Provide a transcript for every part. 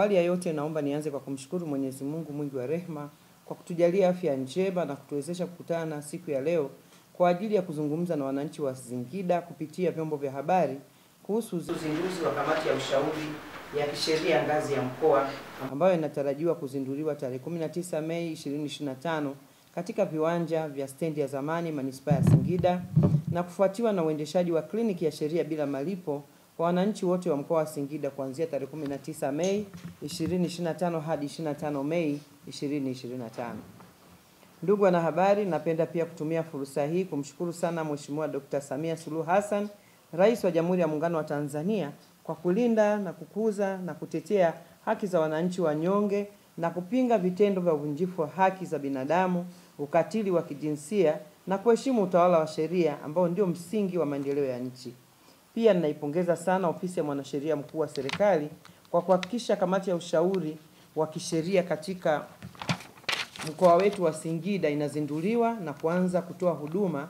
Awali ya yote naomba nianze kwa kumshukuru Mwenyezi Mungu mwingi wa rehema kwa kutujalia afya njema na kutuwezesha kukutana siku ya leo kwa ajili ya kuzungumza na wananchi wa Singida kupitia vyombo vya habari kuhusu uzinduzi wa kamati ya ushauri ya kisheria ngazi ya mkoa ambayo inatarajiwa kuzinduliwa tarehe 19 Mei 2025 katika viwanja vya stendi ya zamani manispaa ya Singida na kufuatiwa na uendeshaji wa kliniki ya sheria bila malipo kwa wananchi wote wa mkoa wa Singida kuanzia tarehe 19 Mei 2025 hadi 25 Mei 2025. Ndugu wanahabari, napenda pia kutumia fursa hii kumshukuru sana Mheshimiwa Dr. Samia Suluhu Hassan, Rais wa Jamhuri ya Muungano wa Tanzania, kwa kulinda na kukuza na kutetea haki za wananchi wanyonge na kupinga vitendo vya uvunjifu wa haki za binadamu, ukatili wa kijinsia na kuheshimu utawala wa sheria ambao ndio msingi wa maendeleo ya nchi. Pia ninaipongeza sana Ofisi ya Mwanasheria Mkuu wa Serikali kwa kuhakikisha kamati ya ushauri wa kisheria katika mkoa wetu wa Singida inazinduliwa na kuanza kutoa huduma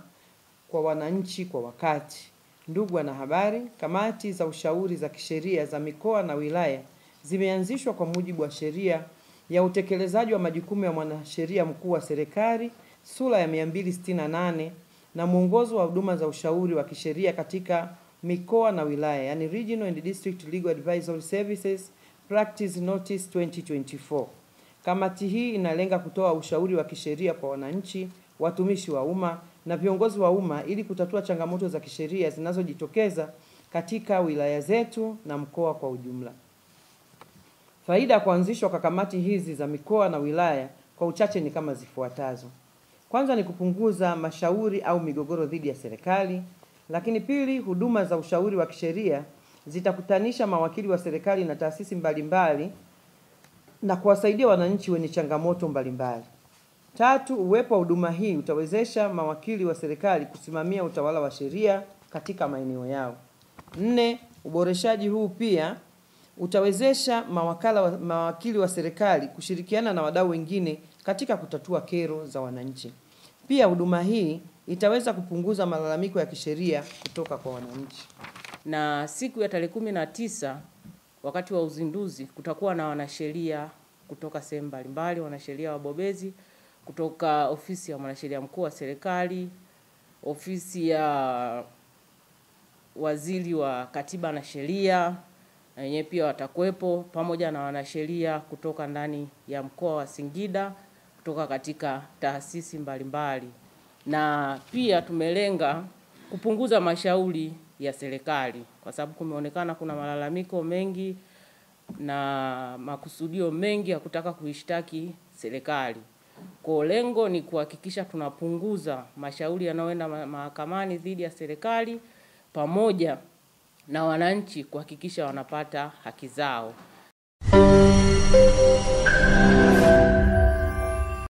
kwa wananchi kwa wakati. Ndugu wanahabari, kamati za ushauri za kisheria za mikoa na wilaya zimeanzishwa kwa mujibu wa sheria ya utekelezaji wa majukumu ya mwanasheria mkuu wa serikali sura ya 268 na mwongozo wa huduma za ushauri wa kisheria katika mikoa na wilaya, yani Regional and District Legal Advisory Services Practice Notice 2024. Kamati hii inalenga kutoa ushauri wa kisheria kwa wananchi, watumishi wa umma na viongozi wa umma ili kutatua changamoto za kisheria zinazojitokeza katika wilaya zetu na mkoa kwa ujumla. Faida ya kuanzishwa kwa kamati hizi za mikoa na wilaya kwa uchache ni kama zifuatazo. Kwanza ni kupunguza mashauri au migogoro dhidi ya serikali. Lakini pili, huduma za ushauri wa kisheria zitakutanisha mawakili wa serikali na taasisi mbalimbali na kuwasaidia wananchi wenye changamoto mbalimbali. Tatu, uwepo wa huduma hii utawezesha mawakili wa serikali kusimamia utawala wa sheria katika maeneo yao. Nne, uboreshaji huu pia utawezesha mawakili wa serikali kushirikiana na wadau wengine katika kutatua kero za wananchi. Pia huduma hii itaweza kupunguza malalamiko ya kisheria kutoka kwa wananchi. Na siku ya tarehe 19 wakati wa uzinduzi kutakuwa na wanasheria kutoka sehemu mbalimbali, wanasheria wabobezi kutoka Ofisi ya Mwanasheria Mkuu wa Serikali, Ofisi ya Waziri wa Katiba na Sheria, na wenyewe pia watakuwepo, pamoja na wanasheria kutoka ndani ya mkoa wa Singida kutoka katika taasisi mbalimbali. Na pia tumelenga kupunguza mashauri ya serikali kwa sababu kumeonekana kuna malalamiko mengi na makusudio mengi ya kutaka kuishtaki serikali. Kwa lengo ni kuhakikisha tunapunguza mashauri yanayoenda mahakamani dhidi ya serikali pamoja na wananchi kuhakikisha wanapata haki zao.